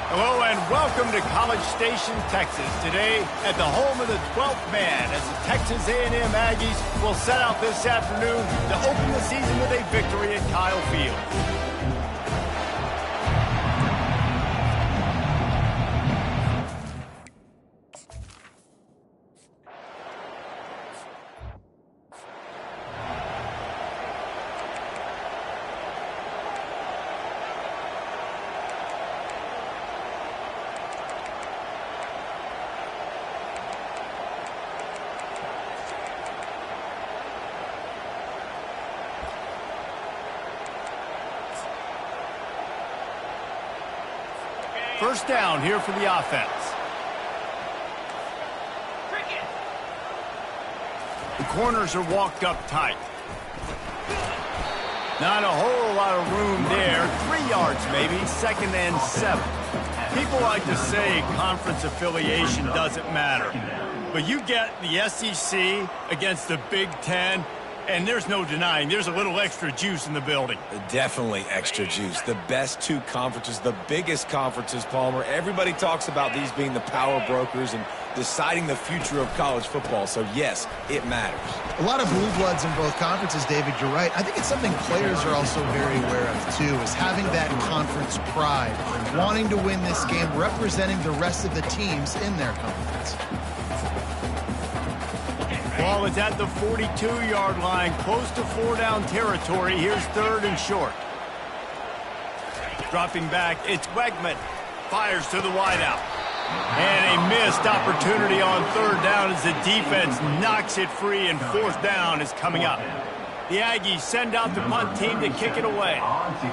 Hello and welcome to College Station, Texas. Today at the home of the 12th man as the Texas A&M Aggies will set out this afternoon to open the season with a victory at Kyle Field. First down here for the offense. The corners are walked up tight. Not a whole lot of room there. 3 yards maybe, 2nd and 7. People like to say conference affiliation doesn't matter. But you get the SEC against the Big Ten, and there's no denying there's a little extra juice in the building. Definitely extra juice. The best two conferences, the biggest conferences, Palmer. Everybody talks about these being the power brokers and deciding the future of college football. So, yes, it matters. A lot of blue bloods in both conferences, David. You're right. I think it's something players are also very aware of, too, is having that conference pride, wanting to win this game, representing the rest of the teams in their conference. Ball is at the 42-yard line, close to 4-down territory. Here's 3rd and short. Dropping back, it's Weigman. Fires to the wideout. And a missed opportunity on 3rd down as the defense knocks it free, and 4th down is coming up. The Aggies send out the punt team to kick it away.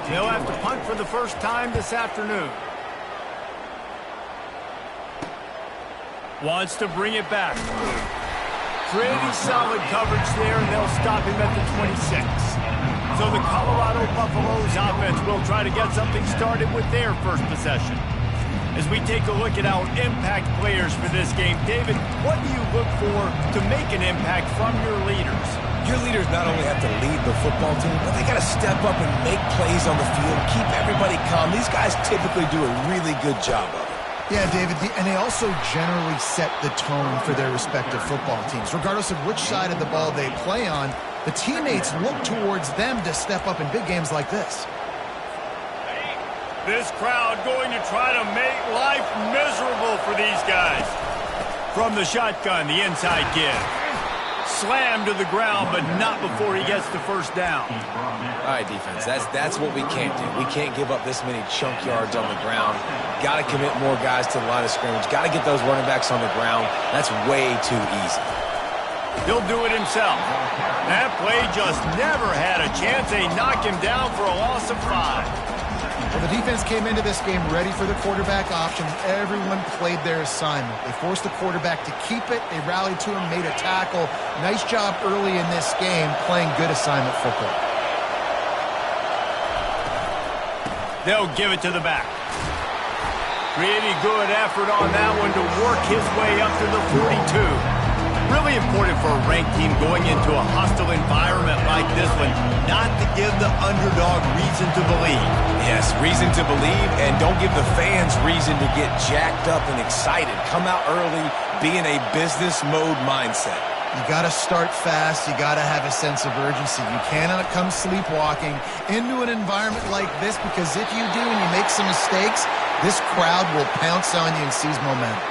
They'll have to punt for the first time this afternoon. Wants to bring it back. Pretty solid coverage there, and they'll stop him at the 26. So the Colorado Buffaloes offense will try to get something started with their first possession. As we take a look at our impact players for this game, David, what do you look for to make an impact from your leaders? Your leaders not only have to lead the football team, but they got to step up and make plays on the field, keep everybody calm. These guys typically do a really good job of it. Yeah, David, and they also generally set the tone for their respective football teams. Regardless of which side of the ball they play on, the teammates look towards them to step up in big games like this. This crowd going to try to make life miserable for these guys. From the shotgun, the inside give. Slammed to the ground, but not before he gets the first down. All right, defense, that's what we can't do. We can't give up this many chunk yards on the ground. Got to commit more guys to the line of scrimmage. Got to get those running backs on the ground. That's way too easy. He'll do it himself. That play just never had a chance. They knock him down for a loss of 5. Well, the defense came into this game ready for the quarterback option. Everyone played their assignment. They forced the quarterback to keep it. They rallied to him, made a tackle. Nice job early in this game playing good assignment football. They'll give it to the back. Pretty good effort on that one to work his way up to the 42. Really important for a ranked team going into a hostile environment like this one, not to give the underdog reason to believe. Yes, reason to believe, and don't give the fans reason to get jacked up and excited. Come out early, be in a business mode mindset. You got to start fast. You got to have a sense of urgency. You cannot come sleepwalking into an environment like this, because if you do and you make some mistakes, this crowd will pounce on you and seize momentum.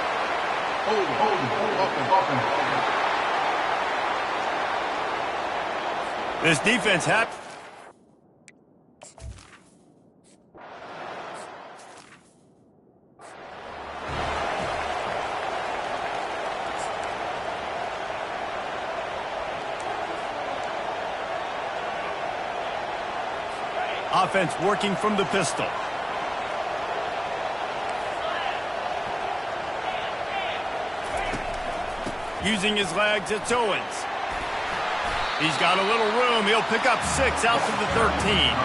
This defense offense working from the pistol. Using his legs, it's Owens. He's got a little room. He'll pick up 6 out to the 13.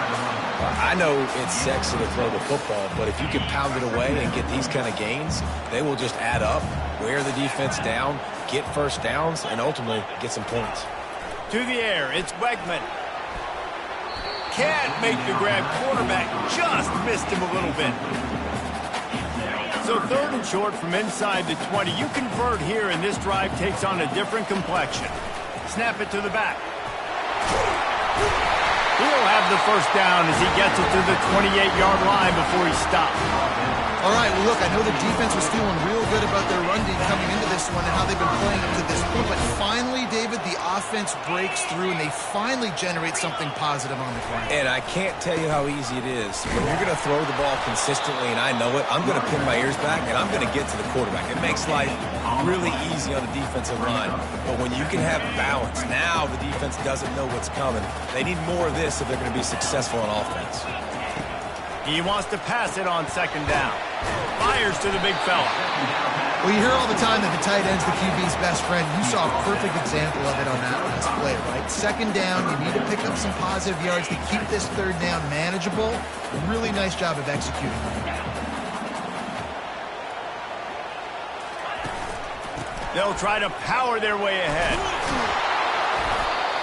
I know it's sexy to throw the football, but if you can pound it away and get these kind of gains, they will just add up, wear the defense down, get first downs, and ultimately get some points. To the air, it's Weigman. Can't make the grab. Quarterback just missed him a little bit. So 3rd and short from inside the 20. You convert here, and this drive takes on a different complexion. Snap it to the back. He'll have the first down as he gets it to the 28-yard line before he stops. All right, well, look, I know the defense was feeling real good about their run D coming into this one and how they've been playing up to this point, but finally, David, the offense breaks through, and they finally generate something positive on the ground. And I can't tell you how easy it is. When you're going to throw the ball consistently, and I know it, I'm going to pin my ears back, and I'm going to get to the quarterback. It makes life really easy on the defensive line. But when you can have balance, now the defense doesn't know what's coming. They need more of this if they're going to be successful on offense. He wants to pass it on 2nd down. Fires to the big fella. Well, you hear all the time that the tight end's the QB's best friend. You saw a perfect example of it on that last play, right? 2nd down, you need to pick up some positive yards to keep this 3rd down manageable. Really nice job of executing. They'll try to power their way ahead.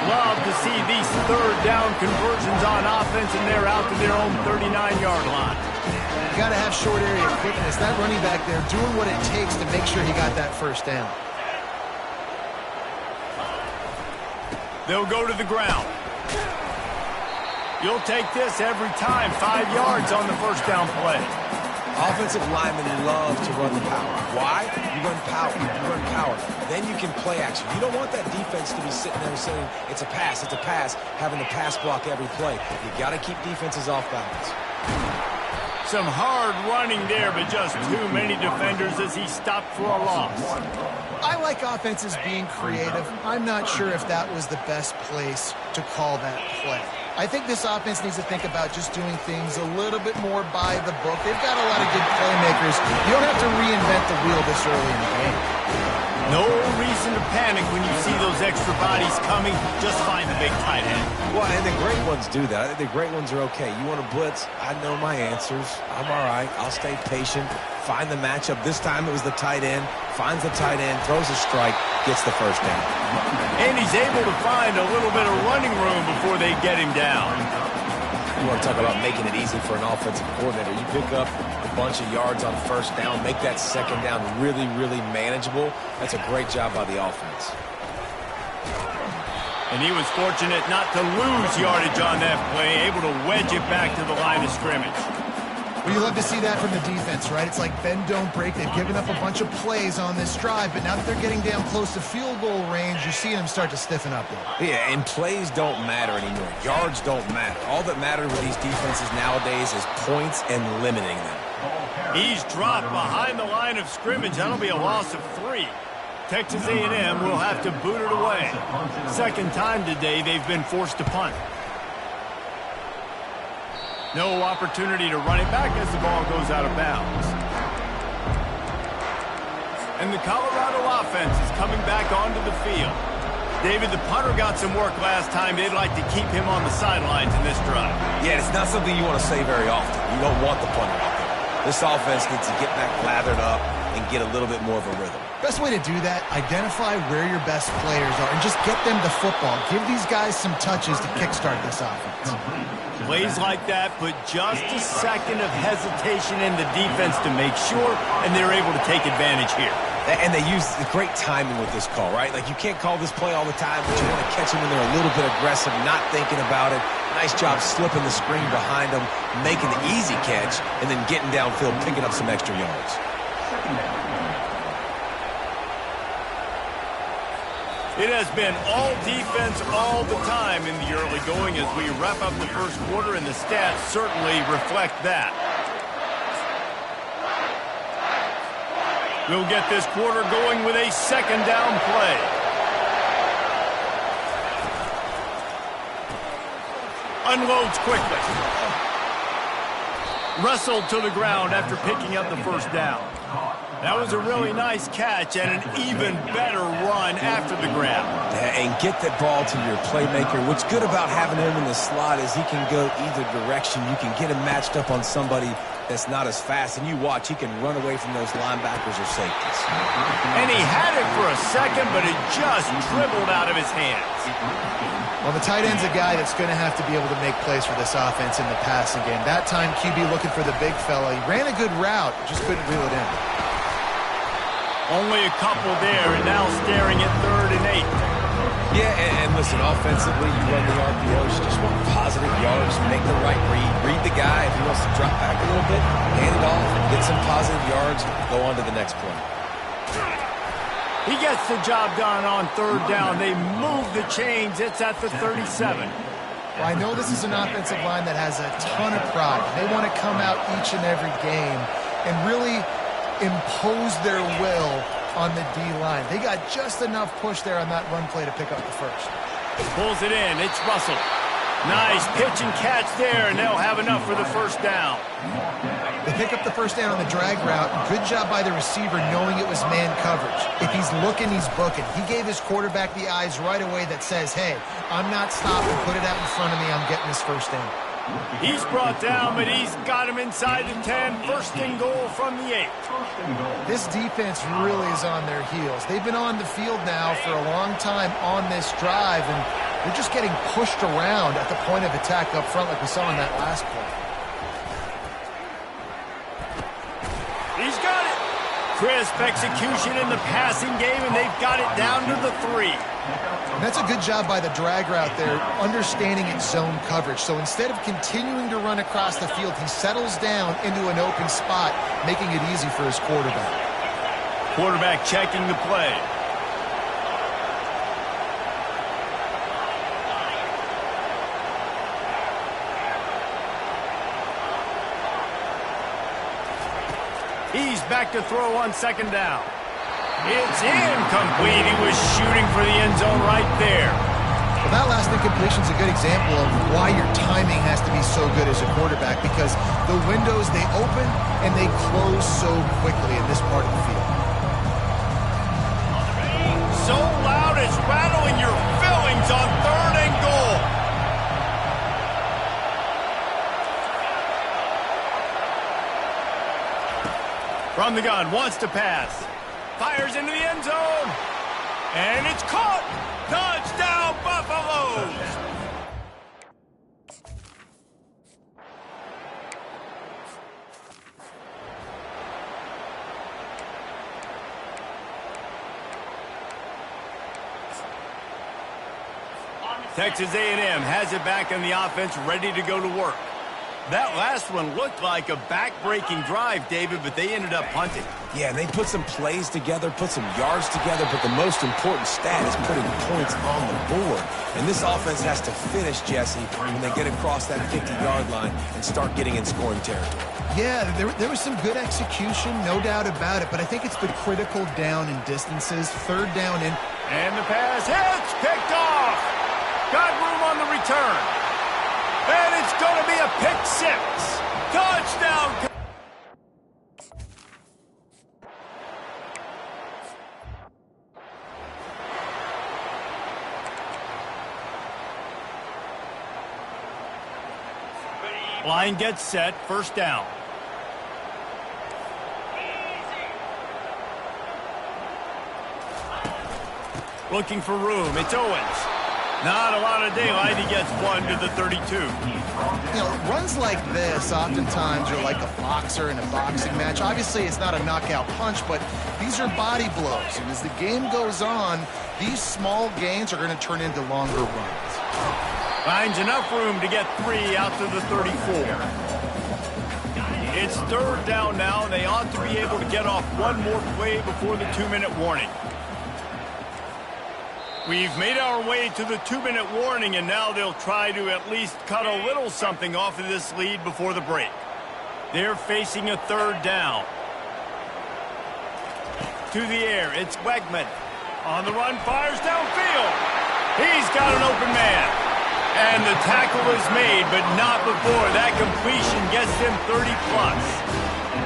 Love to see these 3rd down conversions on offense, and they're out to their own 39-yard line. You got to have short area quickness. That running back there doing what it takes to make sure he got that 1st down. They'll go to the ground. You'll take this every time. 5 yards on the 1st down play. Offensive linemen love to run the power. Why? You run power. You run power. Then you can play action. You don't want that defense to be sitting there saying, it's a pass, having to pass block every play. You got to keep defenses off balance. Some hard running there, but just too many defenders as he stopped for a loss. I like offenses being creative. I'm not sure if that was the best place to call that play. I think this offense needs to think about just doing things a little bit more by the book. They've got a lot of good playmakers. You don't have to reinvent the wheel this early in the game. No reason to panic when you see those extra bodies coming. Just find the big tight end. Well, and the great ones do that. I think the great ones are okay. You want to blitz? I know my answers. I'm all right. I'll stay patient. Find the matchup. This time it was the tight end. Finds the tight end, throws a strike, gets the 1st down. And he's able to find a little bit of running room before they get him down. You want to talk about making it easy for an offensive coordinator. You pick up a bunch of yards on 1st down, make that 2nd down really, really manageable. That's a great job by the offense. And he was fortunate not to lose yardage on that play, able to wedge it back to the line of scrimmage. Well, you love to see that from the defense, right? It's like bend, don't break. They've given up a bunch of plays on this drive, but now that they're getting down close to field goal range, you're seeing them start to stiffen up there. Yeah, and plays don't matter anymore. Yards don't matter. All that matters with these defenses nowadays is points and limiting them. He's dropped behind the line of scrimmage. That'll be a loss of 3. Texas A&M will have to boot it away. 2nd time today they've been forced to punt. No opportunity to run it back as the ball goes out of bounds. And the Colorado offense is coming back onto the field. David, the punter got some work last time. They'd like to keep him on the sidelines in this drive. Yeah, it's not something you want to say very often. You don't want the punter out there. This offense needs to get back lathered up and get a little bit more of a rhythm. Best way to do that, identify where your best players are and just get them the football. Give these guys some touches to kickstart this offense. Plays like that put just a second of hesitation in the defense to make sure, and they're able to take advantage here. And they use the great timing with this call, right? Like, you can't call this play all the time, but you want to catch them when they're a little bit aggressive, not thinking about it. Nice job slipping the screen behind them, making the easy catch, and then getting downfield, picking up some extra yards. It has been all defense all the time in the early going as we wrap up the 1st quarter, and the stats certainly reflect that. We'll get this quarter going with a 2nd down play. Unloads quickly. Wrestled to the ground after picking up the 1st down. That was a really nice catch and an even better run after the grab. Yeah, and get that ball to your playmaker. What's good about having him in the slot is he can go either direction. You can get him matched up on somebody that's not as fast, and you watch, he can run away from those linebackers or safeties. And he had it for a second, but it just dribbled out of his hands. Well, the tight end's a guy that's going to have to be able to make plays for this offense in the passing game. That time, QB looking for the big fella. He ran a good route, just couldn't reel it in. Only a couple there, and now staring at 3rd and 8. Yeah, and listen, offensively, you run the RPOs, you just want positive yards, make the right read the guy. If he wants to drop back a little bit, hand it off, get some positive yards, go on to the next play. He gets the job done on 3rd down. They move the chains. It's at the 37. Well, I know this is an offensive line that has a ton of pride. They want to come out each and every game and really impose their will on the D-line. They got just enough push there on that run play to pick up the first. Pulls it in. It's Russell. Nice pitch and catch there, and they'll have enough for the first down. They pick up the first down on the drag route. Good job by the receiver knowing it was man coverage. If he's looking, he's booking. He gave his quarterback the eyes right away that says, hey, I'm not stopping. Put it out in front of me. I'm getting this first down. He's brought down, but he's got him inside the 10. First and goal from the 8. This defense really is on their heels. They've been on the field now for a long time on this drive, and they're just getting pushed around at the point of attack up front like we saw in that last play. He's got it. Crisp execution in the passing game, and they've got it down to the 3. And that's a good job by the drag route there, understanding its zone coverage. So instead of continuing to run across the field, he settles down into an open spot, making it easy for his quarterback. Quarterback checking the play. He's back to throw on 2nd down. It's incomplete. He was shooting for the end zone right there. Well, that last incompletion is a good example of why your timing has to be so good as a quarterback, because the windows, they open and they close so quickly in this part of the field. So loud it's rattling your fillings on 3rd and goal. From the gun, wants to pass. Fires into the end zone. And it's caught. Touchdown, Buffaloes. Texas A&M has it back in the offense, ready to go to work. That last one looked like a back-breaking drive, David, but they ended up punting. Yeah, they put some plays together, put some yards together, but the most important stat is putting points on the board. And this offense has to finish, Jesse, when they get across that 50-yard line and start getting in scoring territory. Yeah, there was some good execution, no doubt about it, but I think it's the critical down and distances, 3rd down in. And the pass hits, picked off. Got room on the return. And it's going to be a pick 6. Touchdown. Line gets set, 1st down. Looking for room, it's Owens. Not a lot of daylight, he gets 1 to the 32. You know, runs like this oftentimes are like a boxer in a boxing match. Obviously, it's not a knockout punch, but these are body blows. And as the game goes on, these small gains are going to turn into longer runs. Finds enough room to get 3 out to the 34. It's 3rd down now, and they ought to be able to get off one more play before the 2-minute warning. We've made our way to the 2-minute warning, and now they'll try to at least cut a little something off of this lead before the break. They're facing a 3rd down. To the air, it's Wegman. On the run, fires downfield. He's got an open man. And the tackle is made, but not before that completion gets them 30+.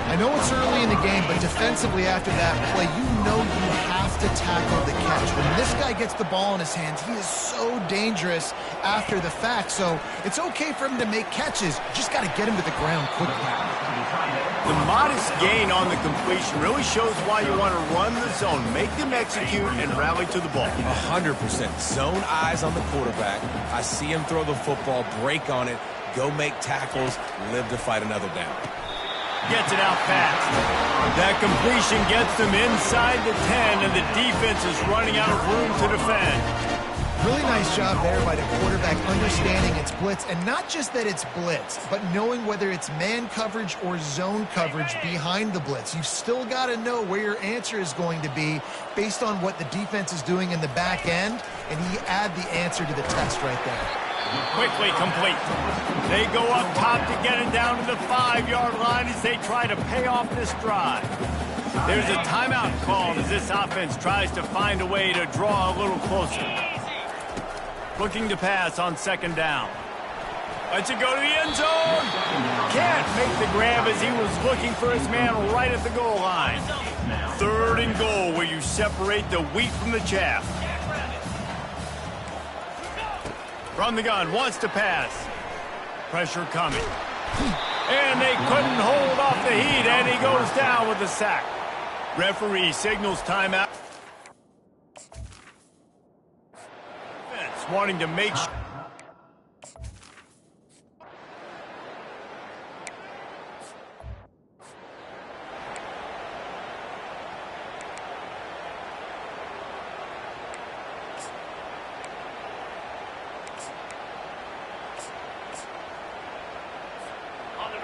I know it's early in the game, but defensively after that play, you know you have to tackle the catch. When this guy gets the ball in his hands, he is so dangerous after the fact. So it's okay for him to make catches. You just got to get him to the ground quickly. The modest gain on the completion really shows why you want to run the zone, make them execute, and rally to the ball. 100%. Zone eyes on the quarterback. I see him throw the football, break on it, go make tackles, live to fight another down. Gets it out fast. That completion gets them inside the 10, and the defense is running out of room to defend. Really nice job there by the quarterback understanding it's blitz, and not just that it's blitz, but knowing whether it's man coverage or zone coverage behind the blitz. You've still got to know where your answer is going to be based on what the defense is doing in the back end, and he add the answer to the test right there. Quickly complete. They go up top to get it down to the 5-yard line as they try to pay off this drive. There's a timeout called as this offense tries to find a way to draw a little closer. Looking to pass on second down. Lets it go to the end zone. Can't make the grab as he was looking for his man right at the goal line. 3rd and goal where you separate the wheat from the chaff. From the gun, wants to pass. Pressure coming. And they couldn't hold off the heat, and he goes down with a sack. Referee signals timeout. Wanting to make sure.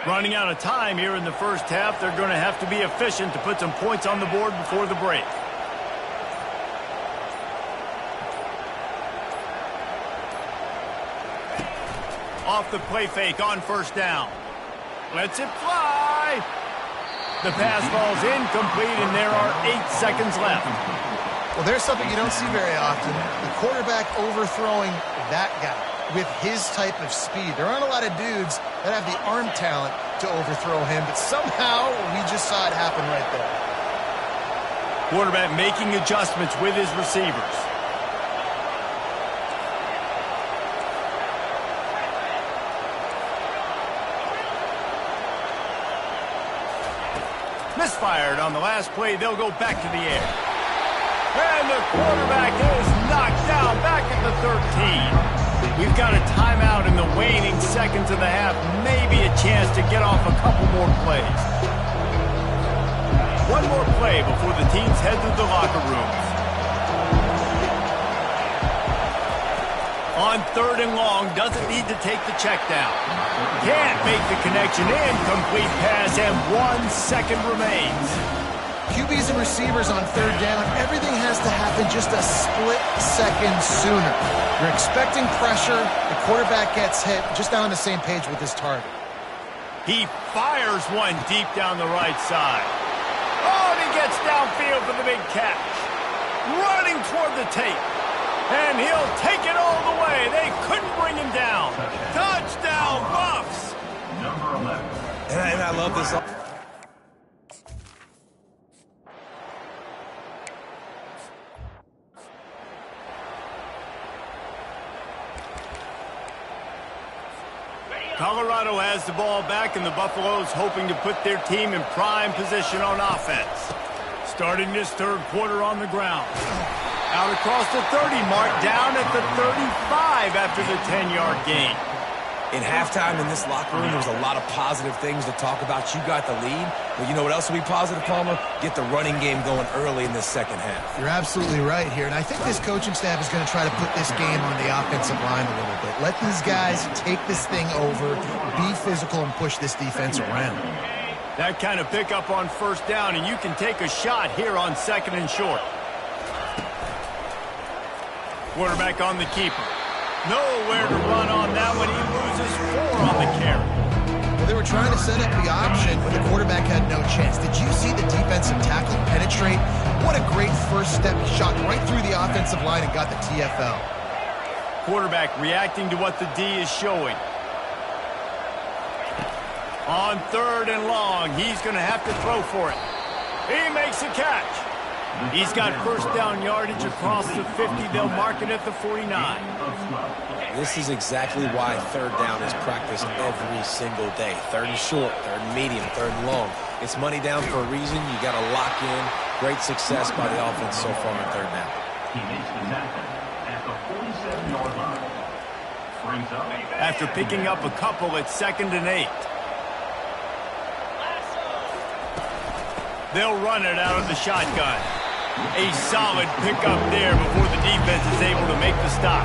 Running out of time here in the first half. They're going to have to be efficient to put some points on the board before the break. Off the play fake on first down. Lets it fly. The pass falls incomplete, and there are 8 seconds left. Well, there's something you don't see very often. The quarterback overthrowing that guy with his type of speed. There aren't a lot of dudes that have the arm talent to overthrow him, but somehow we just saw it happen right there. Quarterback making adjustments with his receivers. Misfired on the last play. They'll go back to the air. And the quarterback is knocked down back at the 13. We've got a timeout in the waning seconds of the half. Maybe a chance to get off a couple more plays. One more play before the teams head to the locker rooms. On 3rd and long, doesn't need to take the check down. Can't make the connection. Incomplete pass, and 1 second remains. QBs and receivers on 3rd down, everything has to happen just a split second sooner. You're expecting pressure, the quarterback gets hit, just not on the same page with his target. He fires one deep down the right side. Oh, and he gets downfield for the big catch. Running toward the tape. And he'll take it all the way. They couldn't bring him down. Touchdown, Buffs! Number 11. And I love this. Colorado has the ball back, and the Buffaloes hoping to put their team in prime position on offense. Starting this 3rd quarter on the ground. Out across the 30 mark, down at the 35 after the 10-yard gain. In halftime in this locker room, there was a lot of positive things to talk about. You got the lead, but you know what else will be positive, Palmer? Get the running game going early in this second half. You're absolutely right here, and I think this coaching staff is going to try to put this game on the offensive line a little bit. Let these guys take this thing over, be physical, and push this defense around. That kind of pickup on first down, and you can take a shot here on 2nd and short. Quarterback on the keeper. Nowhere to run on that one. He loses 4 on the carry. Well, they were trying to set up the option, but the quarterback had no chance. Did you see the defensive tackle penetrate? What a great first step. He shot right through the offensive line and got the TFL. quarterback reacting to what the D is showing. On 3rd and long, he's going to have to throw for it. He makes a catch. He's got first down yardage across the 50. They'll mark it at the 49. This is exactly why 3rd down is practiced every single day. 3rd and short, 3rd and medium, 3rd and long. It's money down for a reason. You got to lock in. Great success by the offense so far on 3rd down. He makes the tackle at the 47-yard line. Brings up. After picking up a couple, it's 2nd and 8. They'll run it out of the shotgun. A solid pickup there before the defense is able to make the stop.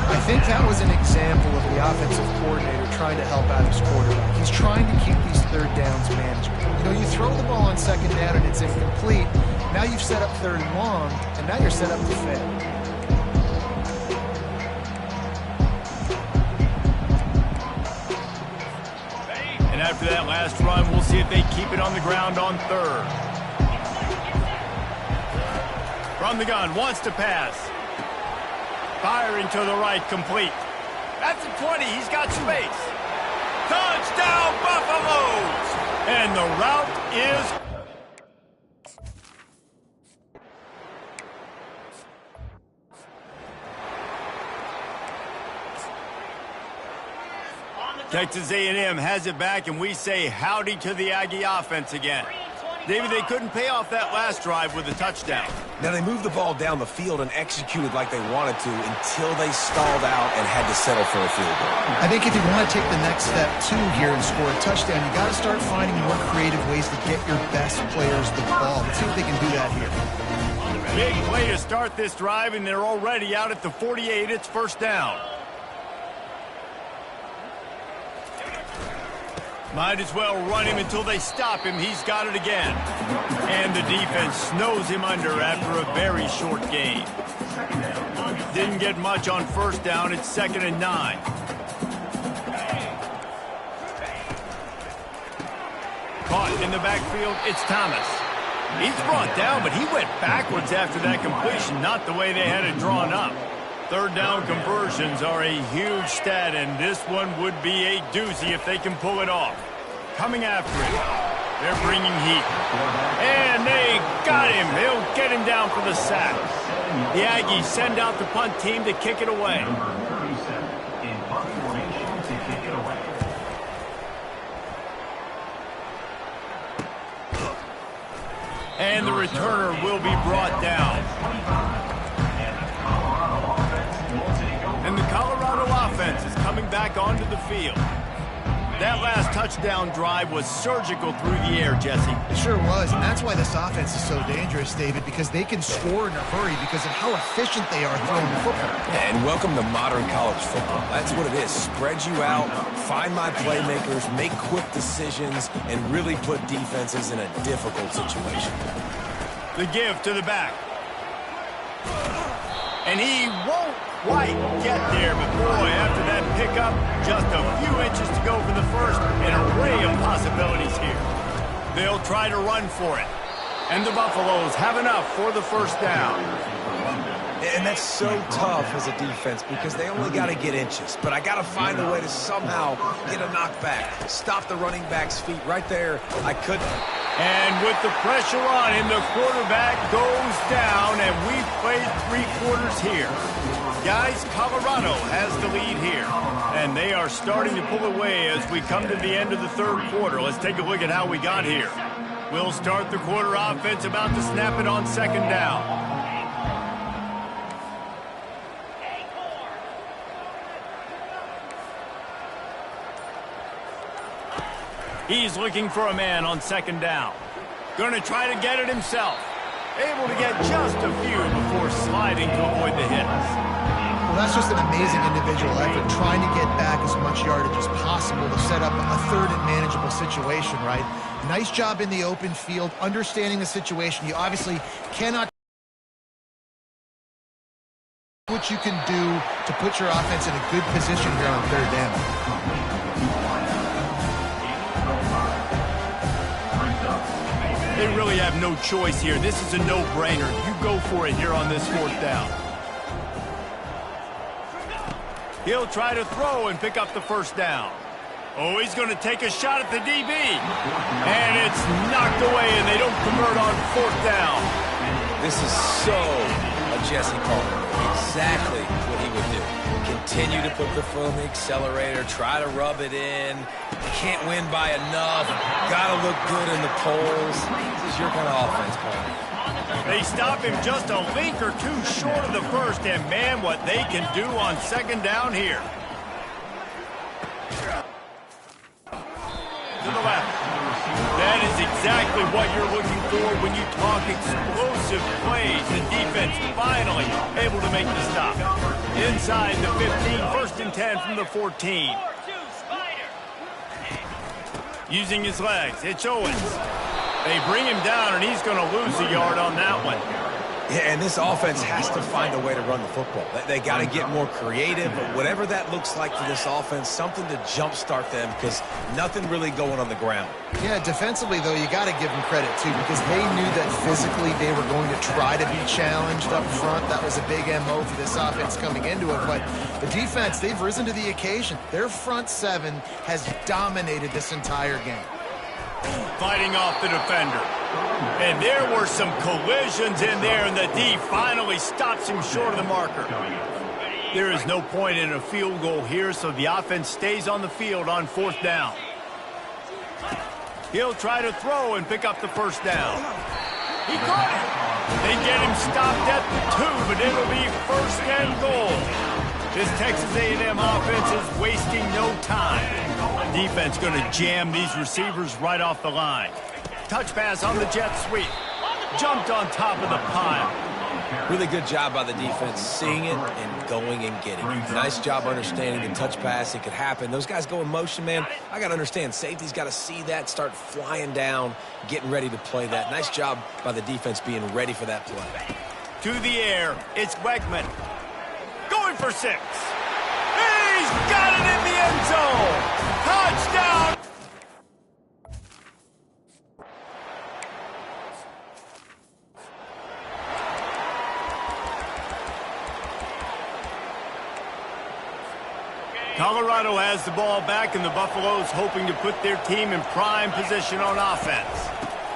I think that was an example of the offensive coordinator trying to help out his quarterback. He's trying to keep these 3rd downs manageable. You know, you throw the ball on 2nd down and it's incomplete. Now you've set up 3rd and long, and now you're set up to fail. And after that last run, we'll see if they keep it on the ground on 3rd. From the gun, wants to pass. Firing to the right, complete. At the 20, he's got space. Touchdown, Buffaloes! And the route is... Texas A&M has it back, and we say howdy to the Aggie offense again. David, they couldn't pay off that last drive with a touchdown. Now, they moved the ball down the field and executed like they wanted to until they stalled out and had to settle for a field goal. I think if you want to take the next step, too, here and score a touchdown, you got to start finding more creative ways to get your best players the ball. Let's see if they can do that here. Big play to start this drive, and they're already out at the 48. It's 1st down. Might as well run him until they stop him. He's got it again. And the defense snows him under after a very short game. Didn't get much on 1st down. It's 2nd and 9. Caught in the backfield. It's Thomas. He's brought down, but he went backwards after that completion. Not the way they had it drawn up. 3rd down conversions are a huge stat, and this one would be a doozy if they can pull it off. Coming after it. They're bringing heat. And they got him. They'll get him down for the sack. The Aggies send out the punt team to kick it away. Number 37 in punt formation to kick it away. And the returner will be brought down. And the Colorado offense is coming back onto the field. That last touchdown drive was surgical through the air, Jesse. It sure was, and that's why this offense is so dangerous, David, because they can score in a hurry because of how efficient they are throwing the football. And welcome to modern college football. That's what it is. Spread you out, find my playmakers, make quick decisions, and really put defenses in a difficult situation. The give to the back. And he won't quite get there, but boy, after that pickup, just a few inches to go for the first, an array of possibilities here. They'll try to run for it. And the Buffaloes have enough for the 1st down. And that's so tough as a defense because they only got to get inches. But I got to find a way to somehow get a knockback, stop the running back's feet right there. I couldn't. And with the pressure on him, the quarterback goes down, and we've played 3 quarters here. Guys, Colorado has the lead here, and they are starting to pull away as we come to the end of the 3rd quarter. Let's take a look at how we got here. We'll start the quarter offense about to snap it on 2nd down. He's looking for a man on 2nd down. Going to try to get it himself. Able to get just a few before sliding to avoid the hits. Well, that's just an amazing individual effort, trying to get back as much yardage as possible to set up a 3rd and manageable situation, right? Nice job in the open field, understanding the situation. You obviously cannot what you can do to put your offense in a good position here on 3rd down. They really have no choice here. This is a no-brainer. You go for it here on this 4th down. He'll try to throw and pick up the first down. Oh, he's going to take a shot at the DB. And it's knocked away, and they don't convert on fourth down. This is so a Jesse Palmer. Exactly what he would do. Continue to put the foot on the accelerator, try to rub it in. Can't win by enough. Got to look good in the polls. This is your kind of offense, Palmer. They stop him just a link or two short of the first, and man, what they can do on second down here. To the left. That is exactly what you're looking for when you talk explosive plays. The defense finally able to make the stop. Inside the 15, first and 10 from the 14. Using his legs, it's Owens. They bring him down, and he's going to lose a yard on that one. Yeah, and this offense has to find a way to run the football. They got to get more creative, but whatever that looks like for this offense, something to jumpstart them because nothing really going on the ground. Yeah, defensively, though, you got to give them credit, too, because they knew that physically they were going to try to be challenged up front. That was a big MO for this offense coming into it, but the defense, they've risen to the occasion. Their front seven has dominated this entire game. Fighting off the defender. And there were some collisions in there, and the D finally stops him short of the marker. There is no point in a field goal here, so the offense stays on the field on fourth down. He'll try to throw and pick up the first down. He caught it. They get him stopped at the 2, but it'll be first and goal. This Texas A&M offense is wasting no time. Defense going to jam these receivers right off the line. Touch pass on the jet sweep. Jumped on top of the pile. Really good job by the defense, seeing it and going and getting it. Nice job understanding the touch pass. It could happen. Those guys go in motion, man. I got to understand. Safety's got to see that, start flying down, getting ready to play that. Nice job by the defense being ready for that play. To the air, it's Weckman. Going for 6. He's got it in the end zone. Touchdown. Colorado has the ball back, and the Buffaloes hoping to put their team in prime position on offense.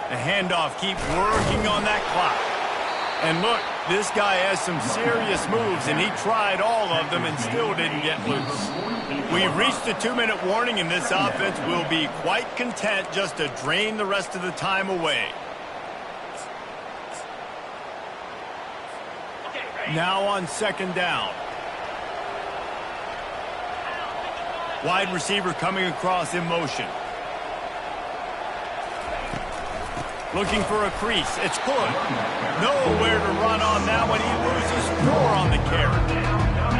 The handoff keeps working on that clock. And look, this guy has some serious moves, and he tried all of them and still didn't get loose. We've reached the 2-minute warning, and this offense will be quite content just to drain the rest of the time away. Now on second down. Wide receiver coming across in motion. Looking for a crease. It's Hood. Nowhere to run on that one. He loses 4 on the carry.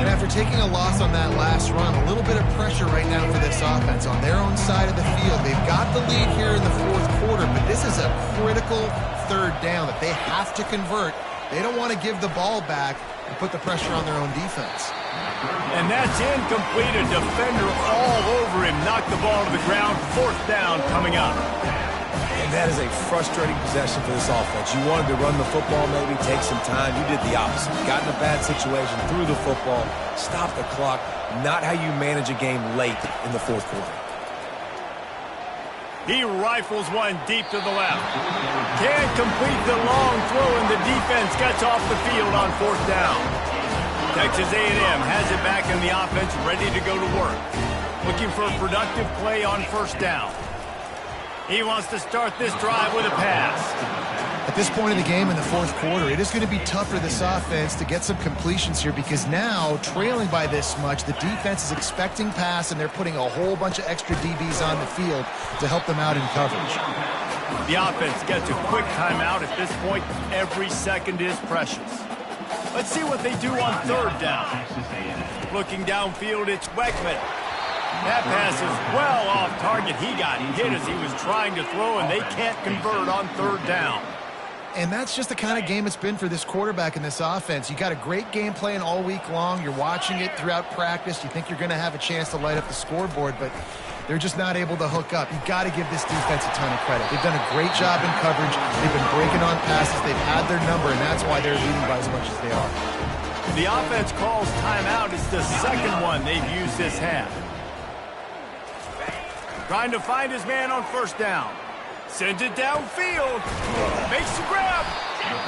And after taking a loss on that last run, a little bit of pressure right now for this offense on their own side of the field. They've got the lead here in the fourth quarter, but this is a critical third down that they have to convert. They don't want to give the ball back and put the pressure on their own defense. And that's incomplete. A defender all over him. Knocked the ball to the ground. Fourth down coming up. And that is a frustrating possession for this offense. You wanted to run the football, maybe take some time. You did the opposite. Got in a bad situation, threw the football, stopped the clock. Not how you manage a game late in the fourth quarter. He rifles one deep to the left. Can't complete the long throw, and the defense gets off the field on fourth down. Texas A&M has it back in the offense, ready to go to work. Looking for a productive play on first down. He wants to start this drive with a pass. At this point in the game in the fourth quarter, it is going to be tough for this offense to get some completions here because now, trailing by this much, the defense is expecting pass, and they're putting a whole bunch of extra DBs on the field to help them out in coverage. The offense gets a quick timeout. At this point, every second is precious. Let's see what they do on third down. Looking downfield, it's Weckman. That pass is well off target. He got hit as he was trying to throw, and they can't convert on third down. And that's just the kind of game it's been for this quarterback in this offense. You got a great game plan all week long. You're watching it throughout practice. You think you're going to have a chance to light up the scoreboard, but they're just not able to hook up. You got to give this defense a ton of credit. They've done a great job in coverage. They've been breaking on passes. They've had their number, and that's why they're leading by as much as they are. The offense calls timeout. It's the second one they've used this half. Trying to find his man on first down. Sends it downfield. Makes the grab.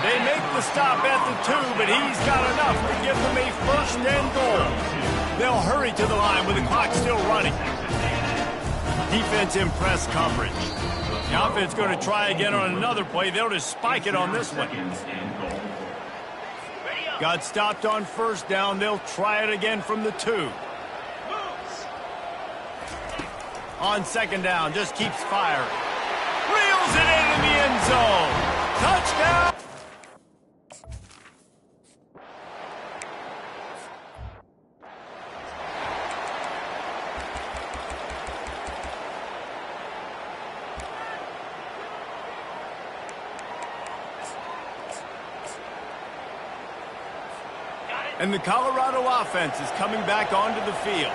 They make the stop at the 2, but he's got enough to give them a first and goal. They'll hurry to the line with the clock still running. Defense in press coverage. The offense going to try again on another play. They'll just spike it on this one. Got stopped on first down. They'll try it again from the 2. On second down, just keeps firing. Reels it in the end zone. Touchdown! And the Colorado offense is coming back onto the field.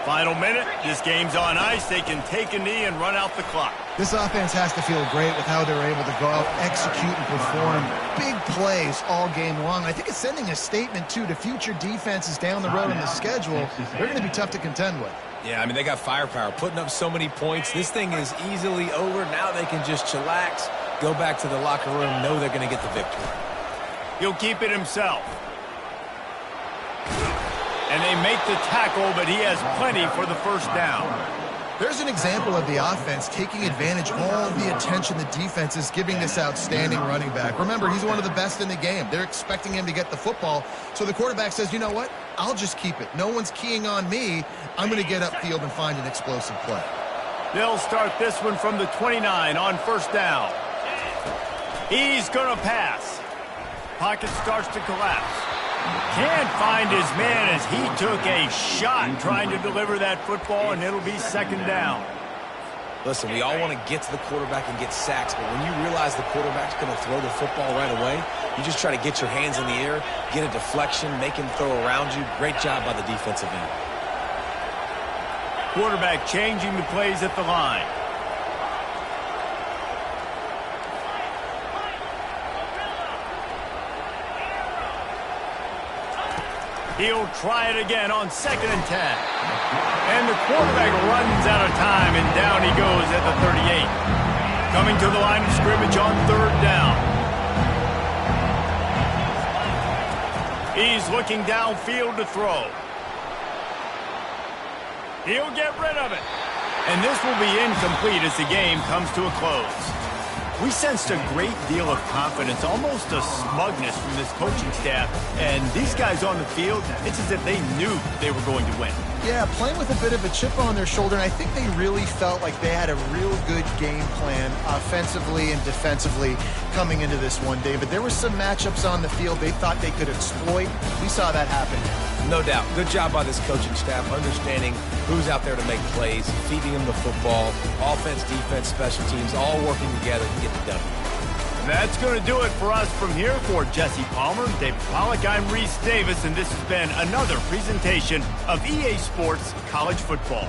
Final minute, this game's on ice. They can take a knee and run out the clock. This offense has to feel great with how they're able to go out, execute, and perform big plays all game long. I think it's sending a statement, too, to future defenses down the road in the schedule. They're going to be tough to contend with. Yeah, I mean, they got firepower, putting up so many points. This thing is easily over. Now they can just chillax, go back to the locker room, know they're going to get the victory. He'll keep it himself. And they make the tackle, but he has plenty for the first down. There's an example of the offense taking advantage of all of the attention the defense is giving this outstanding running back. Remember, he's one of the best in the game. They're expecting him to get the football. So the quarterback says, you know what? I'll just keep it. No one's keying on me. I'm going to get upfield and find an explosive play. They'll start this one from the 29 on first down. He's going to pass. Pocket starts to collapse. Can't find his man as he took a shot trying to deliver that football, and it'll be second down. Listen, we all want to get to the quarterback and get sacks, but when you realize the quarterback's going to throw the football right away, you just try to get your hands in the air, get a deflection, make him throw around you. Great job by the defensive end. Quarterback changing the plays at the line. He'll try it again on 2nd and 10. And the quarterback runs out of time, and down he goes at the 38. Coming to the line of scrimmage on 3rd down. He's looking downfield to throw. He'll get rid of it. And this will be incomplete as the game comes to a close. We sensed a great deal of confidence, almost a smugness from this coaching staff. And these guys on the field, it's as if they knew they were going to win. Yeah, playing with a bit of a chip on their shoulder, and I think they really felt like they had a real good game plan offensively and defensively coming into this one, David. There were some matchups on the field they thought they could exploit. We saw that happen. No doubt. Good job by this coaching staff, understanding who's out there to make plays, feeding them the football, offense, defense, special teams, all working together to get the W. That's going to do it for us from here. For Jesse Palmer, David Pollack, I'm Reese Davis, and this has been another presentation of EA Sports College Football.